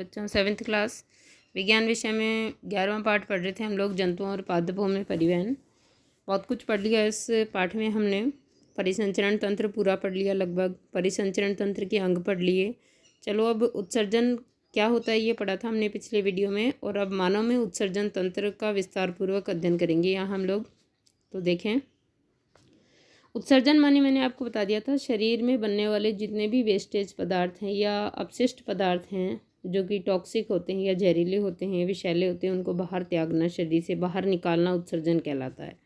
बच्चों 7th class विज्ञान विषय में 11वां पाठ पढ़ रहे थे हम लोग, जंतुओं और पादपों में परिवहन। बहुत कुछ पढ़ लिया इस पाठ में हमने। परिसंचरण तंत्र पूरा पढ़ लिया लगभग, परिसंचरण तंत्र के अंग पढ़ लिए। चलो अब उत्सर्जन क्या होता है ये पढ़ा था हमने पिछले वीडियो में, और अब मानव में उत्सर्जन तंत्र का विस्तार पूर्वक अध्ययन करेंगे यहाँ हम लोग। तो देखें, उत्सर्जन माने मैंने आपको बता दिया था शरीर में बनने वाले जितने भी वेस्टेज पदार्थ हैं या अपशिष्ट पदार्थ हैं जो कि टॉक्सिक होते हैं या जहरीले होते हैं, विषैले होते हैं, उनको बाहर त्यागना, शरीर से बाहर निकालना उत्सर्जन कहलाता है।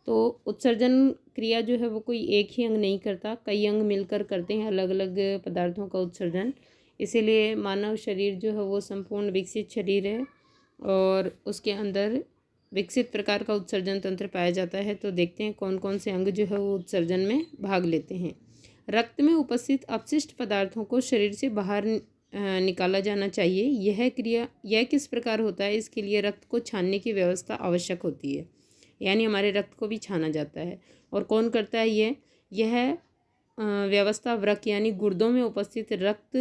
तो उत्सर्जन क्रिया जो है वो कोई एक ही अंग नहीं करता, कई अंग मिलकर करते हैं अलग अलग पदार्थों का उत्सर्जन। इसीलिए मानव शरीर जो है वो संपूर्ण विकसित शरीर है और उसके अंदर विकसित प्रकार का उत्सर्जन तंत्र पाया जाता है। तो देखते हैं कौन कौन से अंग जो है वो उत्सर्जन में भाग लेते हैं। रक्त में उपस्थित अपशिष्ट पदार्थों को शरीर से बाहर निकाला जाना चाहिए। यह किस प्रकार होता है, इसके लिए रक्त को छानने की व्यवस्था आवश्यक होती है, यानी हमारे रक्त को भी छाना जाता है। और कौन करता है यह व्यवस्था वृक्क यानी गुर्दों में उपस्थित रक्त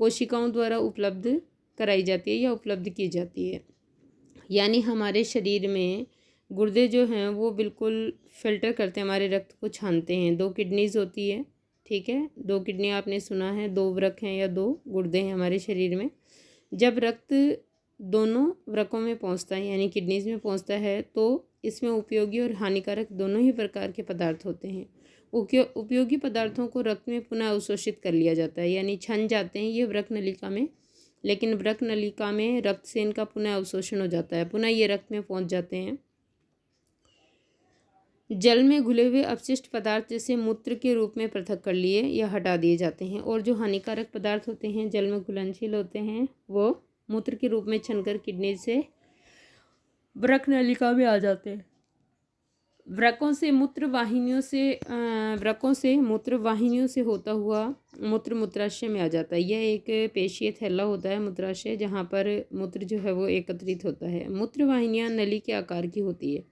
कोशिकाओं द्वारा उपलब्ध कराई जाती है या उपलब्ध की जाती है। यानी हमारे शरीर में गुर्दे जो हैं वो बिल्कुल फिल्टर करते हैं, हमारे रक्त को छानते हैं। 2 किडनीज होती है, ठीक है, 2 किडनी आपने सुना है, 2 वृक्क हैं या 2 गुर्दे हैं हमारे शरीर में। जब रक्त दोनों वृक्कों में पहुंचता है यानी किडनीज में पहुंचता है तो इसमें उपयोगी और हानिकारक दोनों ही प्रकार के पदार्थ होते हैं। उपयोगी पदार्थों को रक्त में पुनः अवशोषित कर लिया जाता है, यानी छन जाते हैं ये वृक्क नलिका में, लेकिन वृक्क नलिका में रक्त से इनका पुनः अवशोषण हो जाता है, पुनः ये रक्त में पहुंच जाते हैं। जल में घुले हुए अपशिष्ट पदार्थ जैसे मूत्र के रूप में पृथक कर लिए या हटा दिए जाते हैं, और जो हानिकारक पदार्थ होते हैं जल में घुलनशील होते हैं वो मूत्र के रूप में छनकर किडनी से वृक्क नलिका में आ जाते हैं। वृक्कों से मूत्र वाहिनियों से होता हुआ मूत्र मूत्राशय में आ जाता है। यह एक पेशीय थैला होता है मूत्राशय, जहाँ पर मूत्र जो है वो एकत्रित होता है। मूत्र वाहिनियाँ नली के आकार की होती है।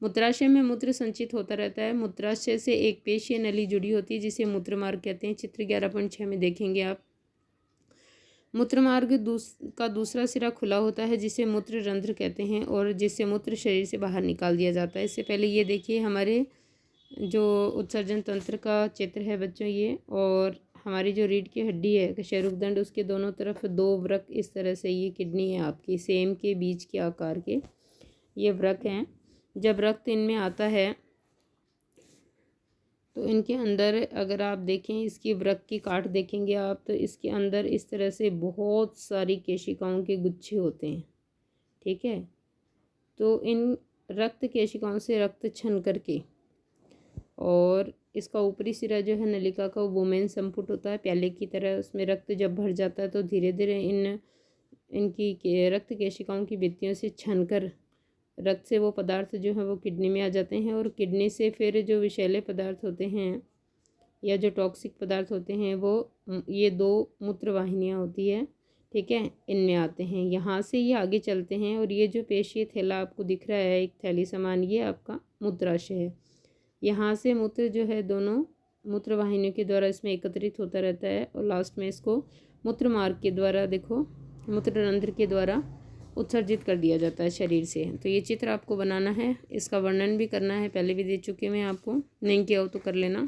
मूत्राशय में मूत्र संचित होता रहता है। मूत्राशय से एक पेशीय नली जुड़ी होती है जिसे मूत्रमार्ग कहते हैं। चित्र 11.6 में देखेंगे आप। मूत्रमार्ग का दूसरा सिरा खुला होता है जिसे मूत्र रंध्र कहते हैं और जिससे मूत्र शरीर से बाहर निकाल दिया जाता है। इससे पहले ये देखिए हमारे जो उत्सर्जन तंत्र का चित्र है बच्चों ये, और हमारी जो रीढ़ की हड्डी है कशेरुकदंड, उसके दोनों तरफ 2 वृक्क इस तरह से, ये किडनी है आपकी, सेम के बीच के आकार के ये वृक्क हैं। जब रक्त इनमें आता है तो इनके अंदर अगर आप देखें, इसकी वृक्क की काट देखेंगे आप तो इसके अंदर इस तरह से बहुत सारी केशिकाओं के गुच्छे होते हैं, ठीक है। तो इन रक्त केशिकाओं से रक्त छन करके, और इसका ऊपरी सिरा जो है नलिका का वो वोमेन संपुट होता है प्याले की तरह। उसमें रक्त जब भर जाता है तो धीरे धीरे इनकी रक्त केशिकाओं की भित्तियों से छनकर रक्त से वो पदार्थ जो है वो किडनी में आ जाते हैं, और किडनी से फिर जो विषैले पदार्थ होते हैं या जो टॉक्सिक पदार्थ होते हैं वो ये 2 मूत्र वाहिनियाँ होती है, ठीक है, इनमें आते हैं। यहाँ से ये आगे चलते हैं और ये जो पेशीय थैला आपको दिख रहा है एक थैली समान, ये आपका मूत्राशय है। यहाँ से मूत्र जो है दोनों मूत्र वाहिनियों के द्वारा इसमें एकत्रित होता रहता है और लास्ट में इसको मूत्र मार्ग के द्वारा, देखो, मूत्र रंध्र के द्वारा उत्सर्जित कर दिया जाता है शरीर से। तो ये चित्र आपको बनाना है, इसका वर्णन भी करना है, पहले भी दे चुके मैं आपको, नहीं किया हो तो कर लेना।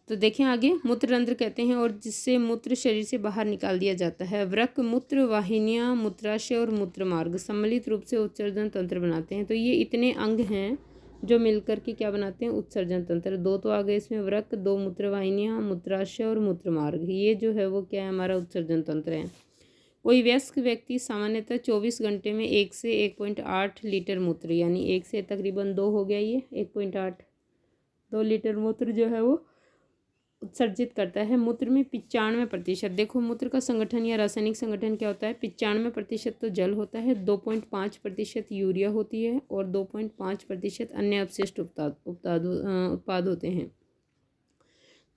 तो देखें आगे, मूत्र रंध्र कहते हैं और जिससे मूत्र शरीर से बाहर निकाल दिया जाता है। वृक्क, मूत्र वाहिनियाँ, मूत्राशय और मूत्र मार्ग सम्मिलित रूप से उत्सर्जन तंत्र बनाते हैं। तो ये इतने अंग हैं जो मिलकर के क्या बनाते हैं, उत्सर्जन तंत्र। 2 तो आ गए इसमें, वृक्क, 2 मूत्र वाहिनियाँ, मूत्राशय और मूत्र मार्ग, ये जो है वो क्या है, हमारा उत्सर्जन तंत्र है। कोई वयस्क व्यक्ति सामान्यतः 24 घंटे में 1 से 1.8 लीटर मूत्र, यानी 1 से तकरीबन 2 हो गया, ये 1.8 2 लीटर मूत्र जो है वो उत्सर्जित करता है। मूत्र में 95%, देखो मूत्र का संगठन या रासायनिक संगठन क्या होता है, 95% तो जल होता है, 2.5% यूरिया होती है और 2.5% अन्य अपशिष्ट उत्पाद होते हैं।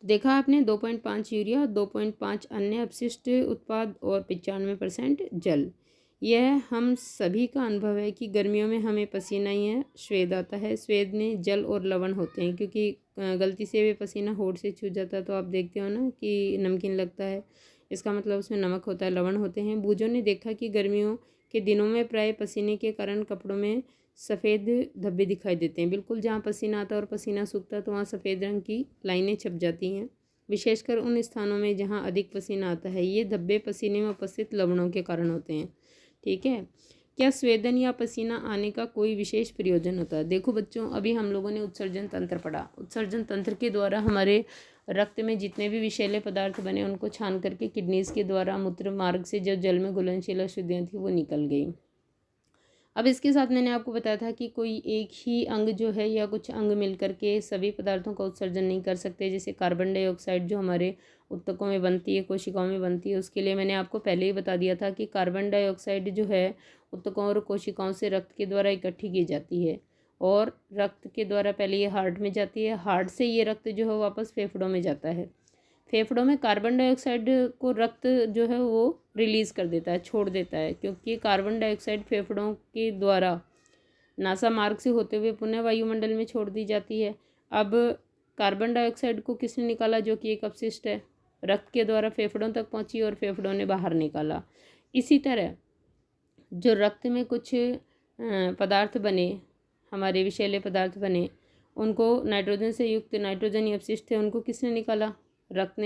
देखा आपने, 2.5 यूरिया, 2.5 अन्य अपशिष्ट उत्पाद और 95% जल। यह हम सभी का अनुभव है कि गर्मियों में हमें पसीना ही है स्वेद आता है। स्वेद में जल और लवण होते हैं, क्योंकि गलती से भी पसीना होठ से छूट जाता है तो आप देखते हो ना कि नमकीन लगता है, इसका मतलब उसमें नमक होता है, लवण होते हैं। बूझों ने देखा कि गर्मियों के दिनों में प्राय पसीने के कारण कपड़ों में सफ़ेद धब्बे दिखाई देते हैं। बिल्कुल जहाँ पसीना आता है और पसीना सूखता है तो वहाँ सफ़ेद रंग की लाइनें छप जाती हैं, विशेषकर उन स्थानों में जहाँ अधिक पसीना आता है। ये धब्बे पसीने में उपस्थित लवणों के कारण होते हैं। ठीक है। क्या स्वेदन या पसीना आने का कोई विशेष प्रयोजन होता है? देखो बच्चों, अभी हम लोगों ने उत्सर्जन तंत्र पढ़ा। उत्सर्जन तंत्र के द्वारा हमारे रक्त में जितने भी विषैले पदार्थ बने उनको छान करके किडनीज के द्वारा मूत्र मार्ग से जो जल में घुलनशील अशुद्धियाँ थी वो निकल गई। अब इसके साथ मैंने आपको बताया था कि कोई एक ही अंग जो है या कुछ अंग मिलकर के सभी पदार्थों का उत्सर्जन नहीं कर सकते। जैसे कार्बन डाइऑक्साइड जो हमारे ऊतकों में बनती है, कोशिकाओं में बनती है, उसके लिए मैंने आपको पहले ही बता दिया था कि कार्बन डाइऑक्साइड जो है ऊतकों और कोशिकाओं से रक्त के द्वारा इकट्ठी की जाती है और रक्त के द्वारा पहले ये हार्ट में जाती है। हार्ट से ये रक्त जो है वापस फेफड़ों में जाता है। फेफड़ों में कार्बन डाइऑक्साइड को रक्त जो है वो रिलीज़ कर देता है, छोड़ देता है, क्योंकि कार्बन डाइऑक्साइड फेफड़ों के द्वारा नासा मार्ग से होते हुए पुनः वायुमंडल में छोड़ दी जाती है। अब कार्बन डाइऑक्साइड को किसने निकाला? जो कि एक अपशिष्ट है, रक्त के द्वारा फेफड़ों तक पहुंची और फेफड़ों ने बाहर निकाला। इसी तरह जो रक्त में कुछ पदार्थ बने, हमारे विषैले पदार्थ बने, उनको नाइट्रोजन से युक्त नाइट्रोजन अपशिष्ट थे, उनको किसने निकाला? रक्त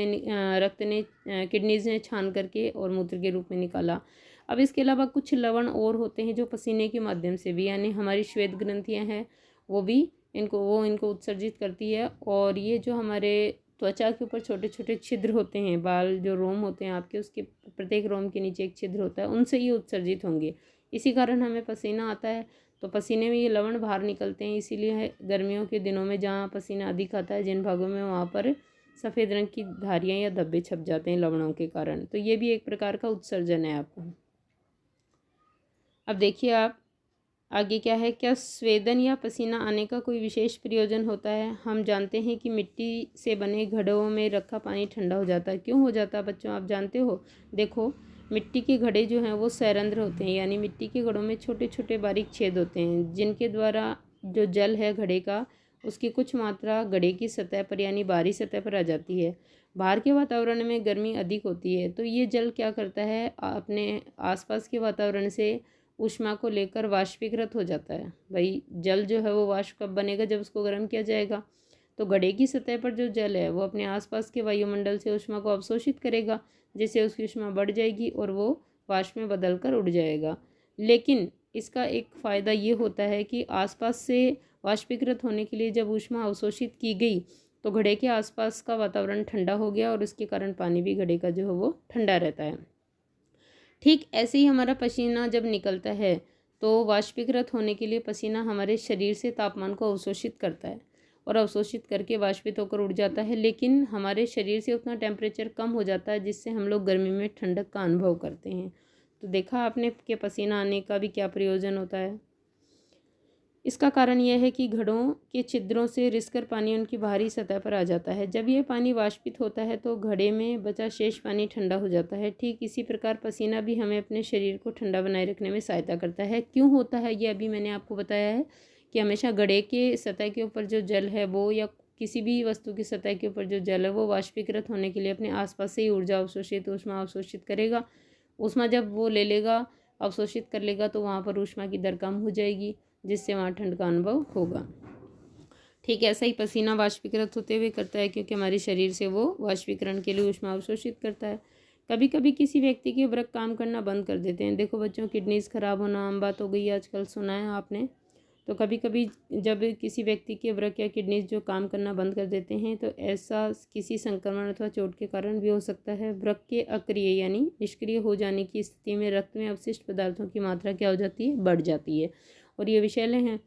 ने किडनीज ने छान करके और मूत्र के रूप में निकाला। अब इसके अलावा कुछ लवण और होते हैं जो पसीने के माध्यम से भी, यानी हमारी श्वेत ग्रंथियां हैं वो भी इनको उत्सर्जित करती है। और ये जो हमारे त्वचा के ऊपर छोटे छोटे छिद्र होते हैं, बाल जो रोम होते हैं आपके, उसके प्रत्येक रोम के नीचे एक छिद्र होता है, उनसे ये उत्सर्जित होंगे। इसी कारण हमें पसीना आता है, तो पसीने में ये लवण बाहर निकलते हैं। इसीलिए गर्मियों के दिनों में जहाँ पसीना अधिक आता है जिन भागों में, वहाँ पर सफ़ेद रंग की धारियाँ या धब्बे छप जाते हैं लवणों के कारण। तो ये भी एक प्रकार का उत्सर्जन है आपको। अब देखिए आप आगे क्या है। क्या स्वेदन या पसीना आने का कोई विशेष प्रयोजन होता है? हम जानते हैं कि मिट्टी से बने घड़ों में रखा पानी ठंडा हो जाता है। क्यों हो जाता है बच्चों, आप जानते हो? देखो, मिट्टी के घड़े जो हैं वो सैरंध्र होते हैं, यानी मिट्टी के घड़ों में छोटे छोटे बारीक छेद होते हैं जिनके द्वारा जो जल है घड़े का, उसकी कुछ मात्रा घड़े की सतह पर यानी बाहरी सतह पर आ जाती है। बाहर के वातावरण में गर्मी अधिक होती है तो ये जल क्या करता है, अपने आसपास के वातावरण से ऊष्मा को लेकर वाष्पीकृत हो जाता है। भाई जल जो है वो वाष्प कब बनेगा? जब उसको गर्म किया जाएगा। तो घड़े की सतह पर जो जल है वो अपने आसपास के वायुमंडल से ऊष्मा को अवशोषित करेगा, जिससे उसकी ऊष्मा बढ़ जाएगी और वो वाष्प में बदल कर उड़ जाएगा। लेकिन इसका एक फ़ायदा ये होता है कि आसपास से वाष्पीकृत होने के लिए जब ऊष्मा अवशोषित की गई तो घड़े के आसपास का वातावरण ठंडा हो गया और इसके कारण पानी भी घड़े का जो है वो ठंडा रहता है। ठीक ऐसे ही हमारा पसीना जब निकलता है तो वाष्पीकृत होने के लिए पसीना हमारे शरीर से तापमान को अवशोषित करता है और अवशोषित करके वाष्पित होकर उड़ जाता है, लेकिन हमारे शरीर से उतना टेम्परेचर कम हो जाता है जिससे हम लोग गर्मी में ठंडक का अनुभव करते हैं। तो देखा आपने कि पसीना आने का भी क्या प्रयोजन होता है। इसका कारण यह है कि घड़ों के छिद्रों से रिसकर पानी उनकी बाहरी सतह पर आ जाता है। जब यह पानी वाष्पित होता है तो घड़े में बचा शेष पानी ठंडा हो जाता है। ठीक इसी प्रकार पसीना भी हमें अपने शरीर को ठंडा बनाए रखने में सहायता करता है। क्यों होता है ये अभी मैंने आपको बताया है कि हमेशा घड़े के सतह के ऊपर जो जल है वो, या किसी भी वस्तु की सतह के ऊपर जो जल है वो वाष्पीकृत होने के लिए अपने आसपास से ही ऊर्जा अवशोषित, ऊष्मा अवशोषित करेगा। ऊष्मा जब वो ले लेगा, अवशोषित कर लेगा, तो वहाँ पर ऊष्मा की दर कम हो जाएगी जिससे वहाँ ठंड का अनुभव होगा। ठीक ऐसा ही पसीना वाष्पीकृत होते हुए करता है, क्योंकि हमारे शरीर से वो वाष्पीकरण के लिए ऊष्मा अवशोषित करता है। कभी कभी किसी व्यक्ति के वृक्क काम करना बंद कर देते हैं। देखो बच्चों, किडनीज खराब होना आम बात हो गई है आजकल, सुना है आपने। तो कभी कभी जब किसी व्यक्ति के वृक्क या किडनीज जो काम करना बंद कर देते हैं तो ऐसा किसी संक्रमण अथवा चोट के कारण भी हो सकता है। वृक्क के अक्रिय यानी निष्क्रिय हो जाने की स्थिति में रक्त में अपशिष्ट पदार्थों की मात्रा क्या हो जाती है? बढ़ जाती है और ये विषैले हैं।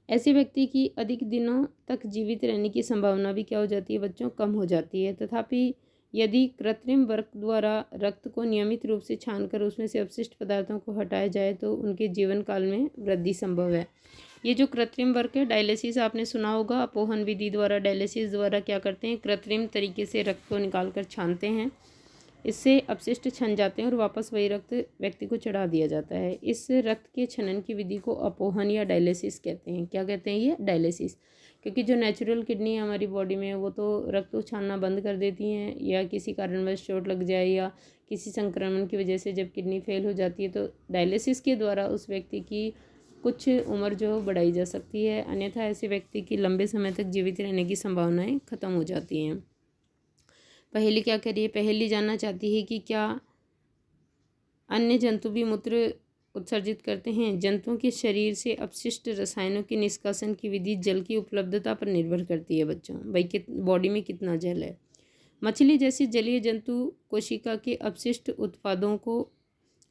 ऐसे व्यक्ति की अधिक दिनों तक जीवित रहने की संभावना भी क्या हो जाती है बच्चों? कम हो जाती है। तथापि यदि कृत्रिम वर्क द्वारा रक्त को नियमित रूप से छानकर उसमें से अपशिष्ट पदार्थों को हटाया जाए तो उनके जीवन काल में वृद्धि संभव है। ये जो कृत्रिम वर्क है, डायलिसिस आपने सुना होगा, अपोहन विधि द्वारा, डायलिसिस द्वारा क्या करते हैं, कृत्रिम तरीके से रक्त को निकाल कर छानते हैं इससे अपशिष्ट छन जाते हैं और वापस वही रक्त व्यक्ति को चढ़ा दिया जाता है। इस रक्त के छनन की विधि को अपोहन या डायलिसिस कहते हैं। क्या कहते हैं ये? डायलिसिस। क्योंकि जो नेचुरल किडनी है हमारी बॉडी में वो तो रक्त को छानना बंद कर देती हैं, या किसी कारणवश चोट लग जाए या किसी संक्रमण की वजह से जब किडनी फेल हो जाती है तो डायलिसिस के द्वारा उस व्यक्ति की कुछ उम्र जो बढ़ाई जा सकती है, अन्यथा ऐसे व्यक्ति की लंबे समय तक जीवित रहने की संभावनाएं खत्म हो जाती हैं। पहेली क्या कह रही है? पहेली जानना चाहती है कि क्या अन्य जंतु भी मूत्र उत्सर्जित करते हैं? जंतुओं के शरीर से अपशिष्ट रसायनों के निष्कासन की विधि जल की उपलब्धता पर निर्भर करती है बच्चों। भाई बॉडी में कितना जल है। मछली जैसी जलीय जंतु कोशिका के अपशिष्ट उत्पादों को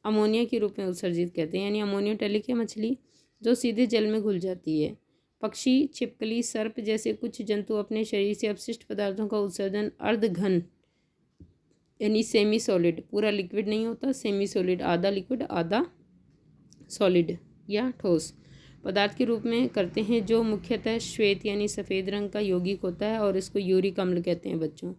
अमोनिया के रूप में उत्सर्जित करते हैं, यानी अमोनियोटैलिक है मछली, जो सीधे जल में घुल जाती है। पक्षी, छिपकली, सर्प जैसे कुछ जंतु अपने शरीर से अपशिष्ट पदार्थों का उत्सर्जन अर्धघन यानी सेमी सॉलिड, पूरा लिक्विड नहीं होता, सेमी सॉलिड, आधा लिक्विड आधा सॉलिड या ठोस पदार्थ के रूप में करते हैं, जो मुख्यतः श्वेत यानी सफ़ेद रंग का यौगिक होता है और इसको यूरिक अम्ल कहते हैं बच्चों।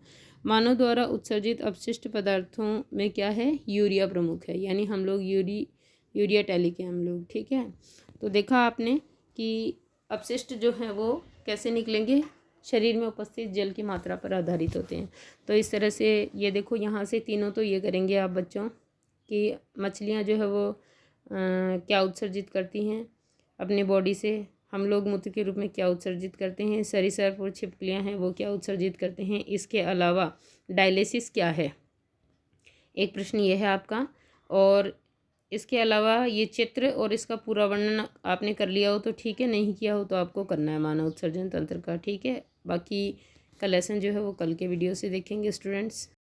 मानव द्वारा उत्सर्जित अपशिष्ट पदार्थों में क्या है? यूरिया प्रमुख है, यानी हम लोग यूरिया टैलिक है हम लोग। ठीक है, तो देखा आपने कि अपशिष्ट जो है वो कैसे निकलेंगे? शरीर में उपस्थित जल की मात्रा पर आधारित होते हैं। तो इस तरह से ये देखो, यहाँ से तीनों तो ये करेंगे आप बच्चों कि मछलियाँ जो है वो क्या उत्सर्जित करती हैं अपने बॉडी से, हम लोग मूत्र के रूप में क्या उत्सर्जित करते हैं, सरीसृप और छिपकलियाँ हैं वो क्या उत्सर्जित करते हैं। इसके अलावा डायलिसिस क्या है, एक प्रश्न ये है आपका। और इसके अलावा ये चित्र और इसका पूरा वर्णन आपने कर लिया हो तो ठीक है, नहीं किया हो तो आपको करना है मानव उत्सर्जन तंत्र का। ठीक है, बाकी का लेसन जो है वो कल के वीडियो से देखेंगे स्टूडेंट्स।